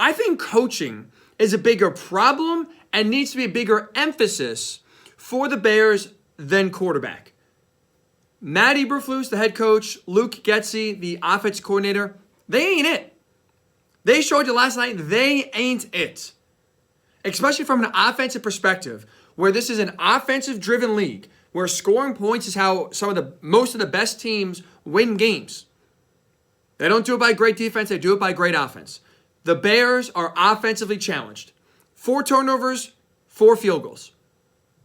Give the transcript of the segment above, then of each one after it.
I think coaching is a bigger problem and needs to be a bigger emphasis for the Bears than quarterback. Matt Eberflus, the head coach, Luke Getsy, the offense coordinator, they ain't it. They showed you last night they ain't it. Especially from an offensive perspective, where this is an offensive-driven league, where scoring points is how most of the best teams win games. They don't do it by great defense, they do it by great offense. The Bears are offensively challenged. 4 turnovers, 4 field goals.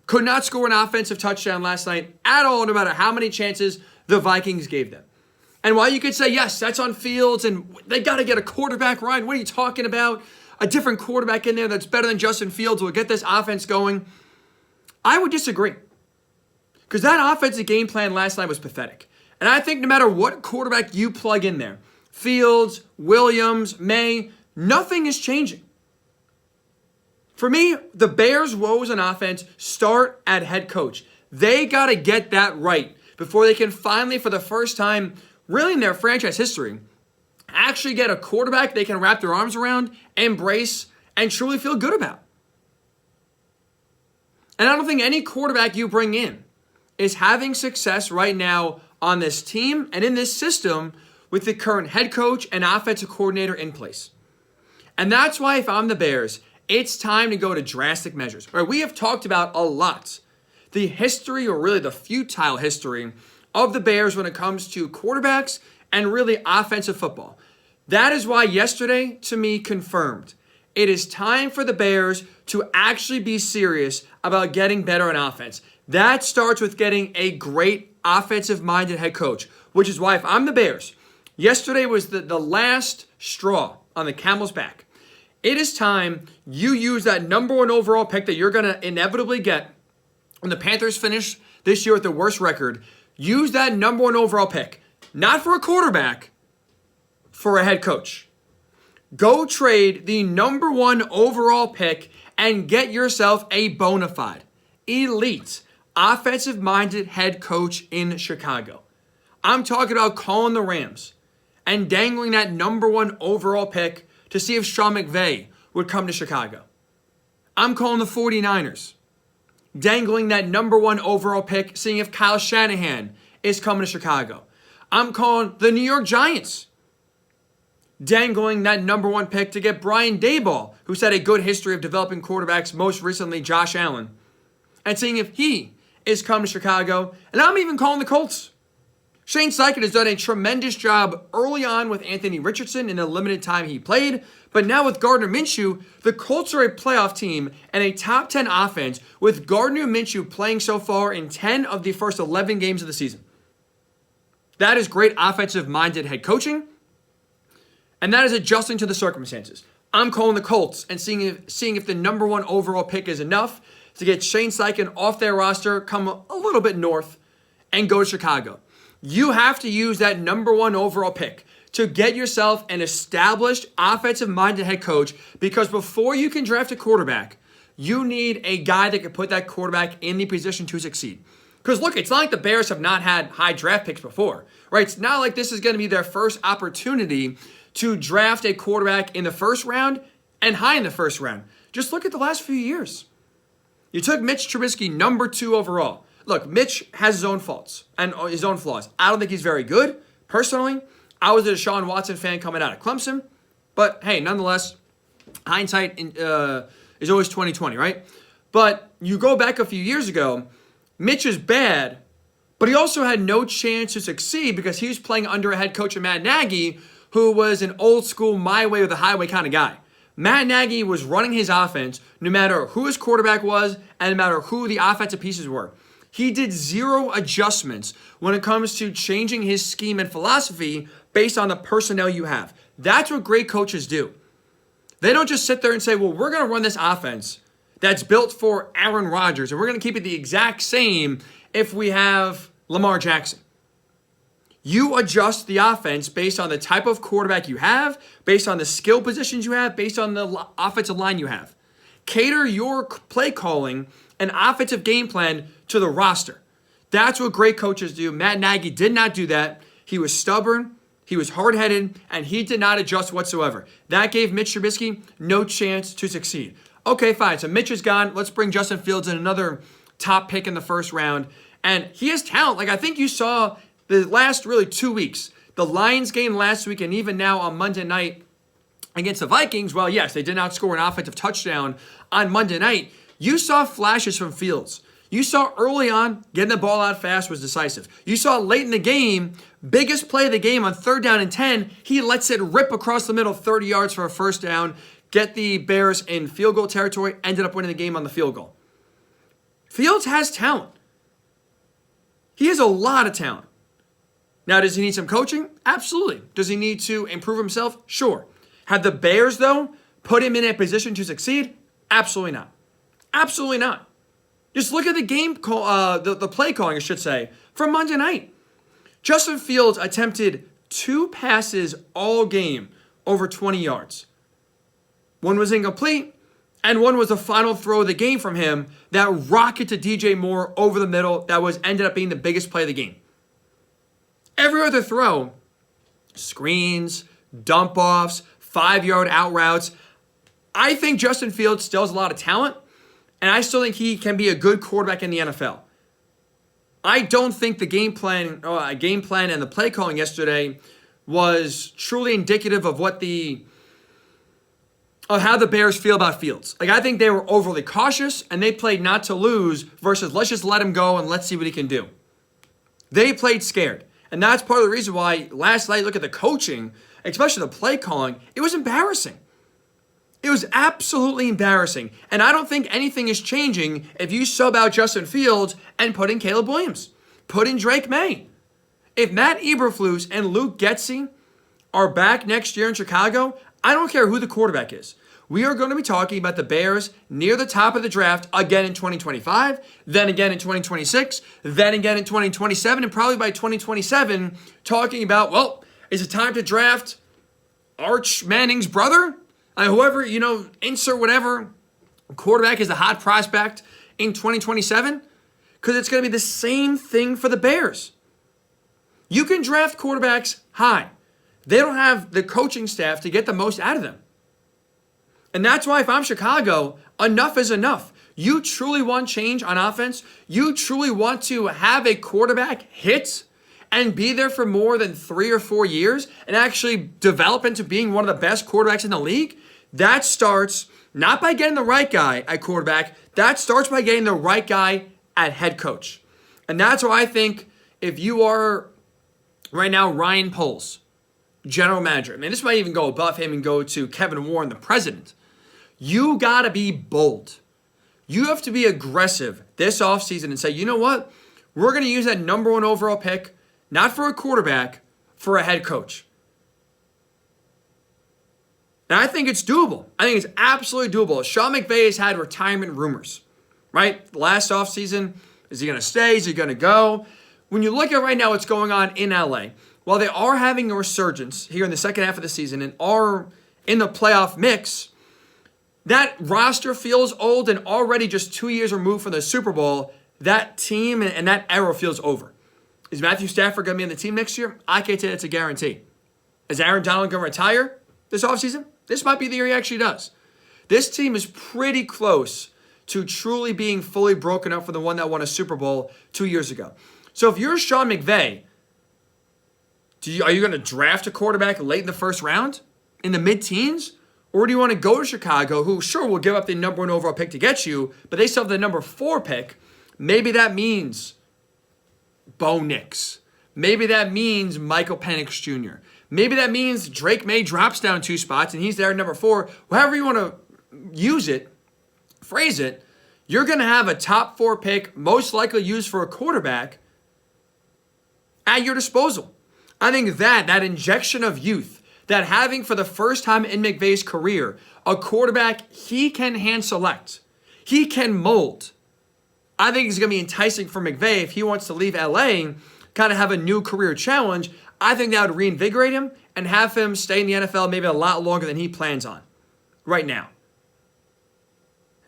Could not score an offensive touchdown last night at all, no matter how many chances the Vikings gave them. And while you could say, yes, that's on Fields, and they got to get a quarterback, Ryan, what are you talking about? A different quarterback in there that's better than Justin Fields will get this offense going. I would disagree. Because that offensive game plan last night was pathetic. And I think no matter what quarterback you plug in there, Fields, Williams, May, nothing is changing. For me, the Bears' woes on offense start at head coach. They got to get that right before they can finally, for the first time, really in their franchise history, actually get a quarterback they can wrap their arms around, embrace, and truly feel good about. And I don't think any quarterback you bring in is having success right now on this team and in this system with the current head coach and offensive coordinator in place. And that's why if I'm the Bears, it's time to go to drastic measures. All right, we have talked about a lot the history, or really the futile history, of the Bears when it comes to quarterbacks and really offensive football. That is why yesterday, to me, confirmed it is time for the Bears to actually be serious about getting better on offense. That starts with getting a great offensive-minded head coach, which is why if I'm the Bears, yesterday was the last straw on the camel's back. It is time you use that number 1 overall pick that you're going to inevitably get when the Panthers finish this year with the worst record. Use that number 1 overall pick, not for a quarterback, for a head coach. Go trade the number 1 overall pick and get yourself a bona fide, elite, offensive-minded head coach in Chicago. I'm talking about calling the Rams and dangling that number 1 overall pick to see if Sean McVay would come to Chicago. I'm calling the 49ers, dangling that number 1 overall pick, seeing if Kyle Shanahan is coming to Chicago. I'm calling the New York Giants, dangling that number 1 pick to get Brian Daboll, who's had a good history of developing quarterbacks, most recently Josh Allen, and seeing if he is coming to Chicago. And I'm even calling the Colts. Shane Steichen has done a tremendous job early on with Anthony Richardson in the limited time he played, but now with Gardner Minshew, the Colts are a playoff team and a top 10 offense with Gardner Minshew playing so far in 10 of the first 11 games of the season. That is great offensive-minded head coaching, and that is adjusting to the circumstances. I'm calling the Colts and seeing if the number 1 overall pick is enough to get Shane Steichen off their roster, come a little bit north, and go to Chicago. You have to use that number 1 overall pick to get yourself an established offensive-minded head coach, because before you can draft a quarterback, you need a guy that can put that quarterback in the position to succeed. Because look, it's not like the Bears have not had high draft picks before, right? It's not like this is going to be their first opportunity to draft a quarterback in the first round and high in the first round. Just look at the last few years. You took Mitch Trubisky number 2 overall. Look, Mitch has his own faults and his own flaws. I don't think he's very good. Personally, I was a Deshaun Watson fan coming out of Clemson. But hey, nonetheless, hindsight is always 20/20, right? But you go back a few years ago, Mitch is bad, but he also had no chance to succeed because he was playing under a head coach of Matt Nagy, who was an old school, my way or the highway kind of guy. Matt Nagy was running his offense no matter who his quarterback was and no matter who the offensive pieces were. He did 0 adjustments when it comes to changing his scheme and philosophy based on the personnel you have. That's what great coaches do. They don't just sit there and say, well, we're going to run this offense that's built for Aaron Rodgers, and we're going to keep it the exact same if we have Lamar Jackson. You adjust the offense based on the type of quarterback you have, based on the skill positions you have, based on the offensive line you have. Cater your play calling and offensive game plan to the roster. That's what great coaches do. Matt Nagy did not do that. He was stubborn. He was hard-headed, and he did not adjust whatsoever. That gave Mitch Trubisky no chance to succeed. Okay, fine. So Mitch is gone. Let's bring Justin Fields in, another top pick in the first round. And he has talent. Like, I think you saw the last really 2 weeks. The Lions game last week and even now on Monday night against the Vikings. Well, yes, they did not score an offensive touchdown on Monday night. You saw flashes from Fields. You saw early on, getting the ball out fast was decisive. You saw late in the game, biggest play of the game on 3rd down and 10, he lets it rip across the middle 30 yards for a first down, get the Bears in field goal territory, ended up winning the game on the field goal. Fields has talent. He has a lot of talent. Now, does he need some coaching? Absolutely. Does he need to improve himself? Sure. Have the Bears, though, put him in a position to succeed? Absolutely not. Absolutely not. Just look at the game call, the play calling, I should say, from Monday night. Justin Fields attempted 2 passes all game over 20 yards. One was incomplete, and one was the final throw of the game from him that rocketed to DJ Moore over the middle that ended up being the biggest play of the game. Every other throw, screens, dump-offs, 5-yard out routes. I think Justin Fields still has a lot of talent, and I still think he can be a good quarterback in the NFL. I don't think the game plan and the play calling yesterday was truly indicative of how the Bears feel about Fields. Like, I think they were overly cautious, and they played not to lose versus let's just let him go and let's see what he can do. They played scared. And that's part of the reason why last night, look at the coaching, especially the play calling, it was embarrassing. It was absolutely embarrassing. And I don't think anything is changing if you sub out Justin Fields and put in Caleb Williams. Put in Drake May. If Matt Eberflus and Luke Getsy are back next year in Chicago, I don't care who the quarterback is. We are going to be talking about the Bears near the top of the draft again in 2025, then again in 2026, then again in 2027, and probably by 2027 talking about, well, is it time to draft Arch Manning's brother? Whoever, insert whatever quarterback is a hot prospect in 2027, because it's going to be the same thing for the Bears. You can draft quarterbacks high. They don't have the coaching staff to get the most out of them. And that's why if I'm Chicago, enough is enough. You truly want change on offense. You truly want to have a quarterback hit and be there for more than 3 or 4 years and actually develop into being one of the best quarterbacks in the league. That starts not by getting the right guy at quarterback. That starts by getting the right guy at head coach. And that's why I think if you are right now Ryan Poles, general manager, this might even go above him and go to Kevin Warren, the president. You got to be bold. You have to be aggressive this offseason and say, you know what? We're going to use that number 1 overall pick, not for a quarterback, for a head coach. And I think it's doable. I think it's absolutely doable. Sean McVay has had retirement rumors, right? Last offseason, is he going to stay? Is he going to go? When you look at right now what's going on in LA, while they are having a resurgence here in the second half of the season and are in the playoff mix, that roster feels old, and already just 2 years removed from the Super Bowl, that team and that era feels over. Is Matthew Stafford going to be on the team next year? I can't say that's a guarantee. Is Aaron Donald going to retire this offseason? This might be the year he actually does. This team is pretty close to truly being fully broken up for the one that won a Super Bowl 2 years ago. So if you're Sean McVay, are you going to draft a quarterback late in the first round, in the mid-teens? Or do you want to go to Chicago, who sure will give up the number 1 overall pick to get you, but they still have the number 4 pick? Maybe that means Bo Nix. Maybe that means Michael Penix Jr. Maybe that means Drake May drops down 2 spots and he's there at number 4. However you want to use it, phrase it, you're going to have a top 4 pick, most likely used for a quarterback, at your disposal. I think that injection of youth, that having for the first time in McVay's career, a quarterback he can hand select, he can mold. I think it's going to be enticing for McVay if he wants to leave LA, kind of have a new career challenge. I think that would reinvigorate him and have him stay in the NFL maybe a lot longer than he plans on right now.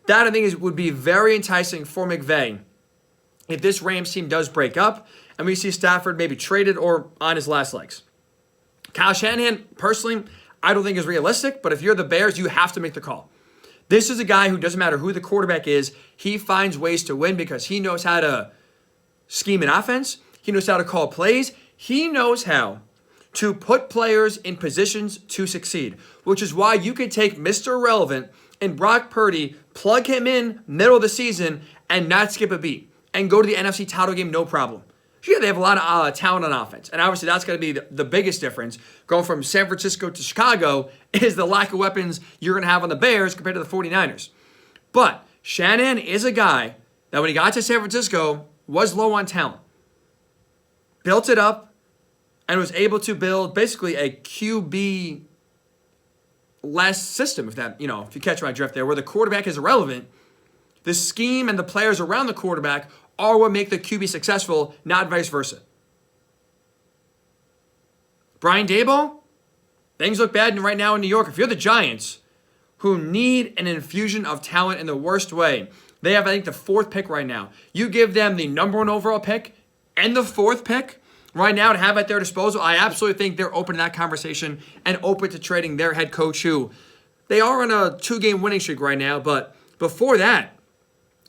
That I think would be very enticing for McVay if this Rams team does break up and we see Stafford maybe traded or on his last legs. Kyle Shanahan, personally, I don't think is realistic, but if you're the Bears, you have to make the call. This is a guy who doesn't matter who the quarterback is, he finds ways to win because he knows how to scheme an offense. He knows how to call plays. He knows how to put players in positions to succeed, which is why you could take Mr. Irrelevant and Brock Purdy, plug him in middle of the season, and not skip a beat, and go to the NFC title game no problem. Yeah, they have a lot of talent on offense, and obviously that's going to be the biggest difference. Going from San Francisco to Chicago is the lack of weapons you're going to have on the Bears compared to the 49ers. But Shanahan is a guy that when he got to San Francisco was low on talent. Built it up and was able to build basically a QB less system, if you catch my drift there, where the quarterback is irrelevant. The scheme and the players around the quarterback are what make the QB successful, not vice versa. Brian Daboll, things look bad right now in New York. If you're the Giants, who need an infusion of talent in the worst way, they have, I think, the 4th pick right now. You give them the number 1 overall pick and the 4th pick right now to have at their disposal. I absolutely think they're open to that conversation and open to trading their head coach, who they are on a 2-game winning streak right now. But before that,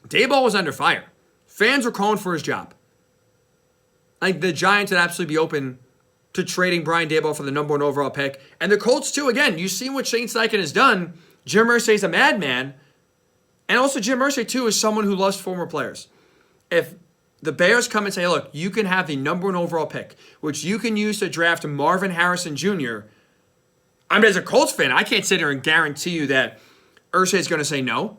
Daboll was under fire. Fans were calling for his job. I think the Giants would absolutely be open to trading Brian Daboll for the number 1 overall pick. And the Colts, too. Again, you've seen what Shane Steichen has done. Jim Irsay's a madman. And also Jim Irsay, too, is someone who loves former players. If the Bears come and say, look, you can have the number 1 overall pick, which you can use to draft Marvin Harrison Jr., I mean, as a Colts fan, I can't sit here and guarantee you that Irsay is going to say no.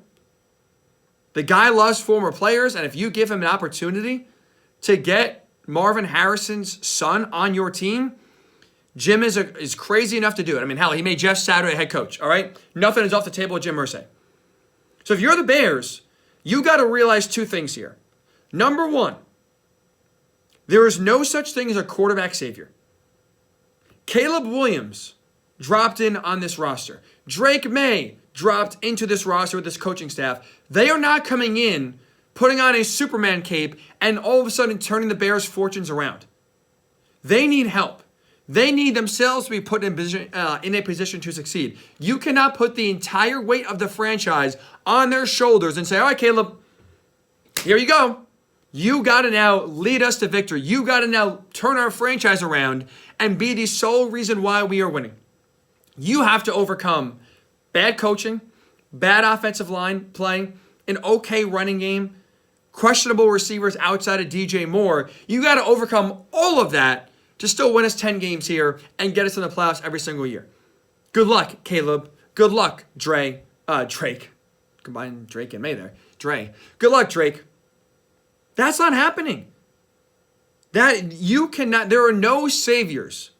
The guy loves former players, and if you give him an opportunity to get Marvin Harrison's son on your team, Jim is crazy enough to do it. I mean, hell, he made Jeff Saturday head coach, all right? Nothing is off the table with Jim Irsay. So if you're the Bears, you got to realize 2 things here. Number 1, there is no such thing as a quarterback savior. Caleb Williams dropped in on this roster. Drake May dropped into this roster with this coaching staff. They are not coming in, putting on a Superman cape, and all of a sudden turning the Bears' fortunes around. They need help. They need themselves to be put in a position to succeed. You cannot put the entire weight of the franchise on their shoulders and say, all right, Caleb, here you go. You got to now lead us to victory. You got to now turn our franchise around and be the sole reason why we are winning. You have to overcome bad coaching, bad offensive line play, an okay running game, questionable receivers outside of DJ Moore. You got to overcome all of that to still win us 10 games here and get us in the playoffs every single year. Good luck, Caleb. Good luck, Drake. Combine Drake and May there. Dre. Good luck, Drake. That's not happening. There are no saviors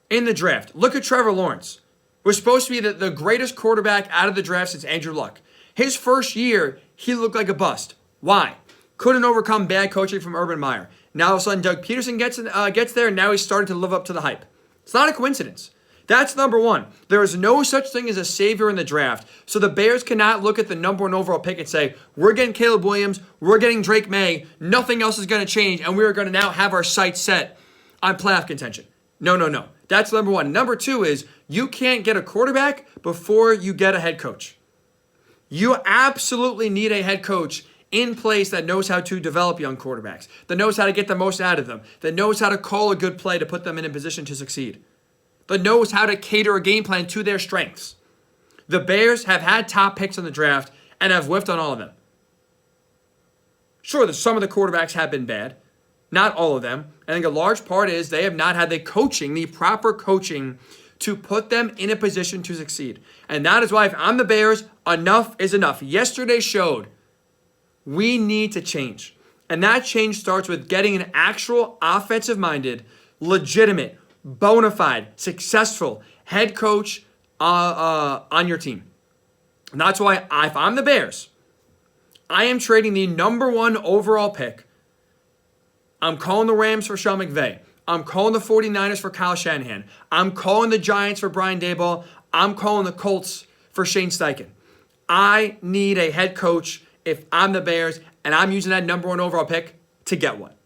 in the draft. Look at Trevor Lawrence. Was supposed to be the greatest quarterback out of the draft since Andrew Luck. His first year, he looked like a bust. Why? Couldn't overcome bad coaching from Urban Meyer. Now all of a sudden, Doug Peterson gets there, and now he's starting to live up to the hype. It's not a coincidence. That's number 1. There is no such thing as a savior in the draft, so the Bears cannot look at the number 1 overall pick and say, we're getting Caleb Williams, we're getting Drake May, nothing else is going to change, and we're going to now have our sights set on playoff contention. No. That's number 1. Number 2 is you can't get a quarterback before you get a head coach. You absolutely need a head coach in place that knows how to develop young quarterbacks, that knows how to get the most out of them, that knows how to call a good play to put them in a position to succeed, that knows how to cater a game plan to their strengths. The Bears have had top picks in the draft and have whiffed on all of them. Sure, some of the quarterbacks have been bad. Not all of them. I think a large part is they have not had the proper coaching to put them in a position to succeed. And that is why if I'm the Bears, enough is enough. Yesterday showed we need to change. And that change starts with getting an actual offensive-minded, legitimate, bona fide, successful head coach on your team. And that's why if I'm the Bears, I am trading the number 1 overall pick. I'm calling the Rams for Sean McVay. I'm calling the 49ers for Kyle Shanahan. I'm calling the Giants for Brian Daboll. I'm calling the Colts for Shane Steichen. I need a head coach if I'm the Bears, and I'm using that number 1 overall pick to get one.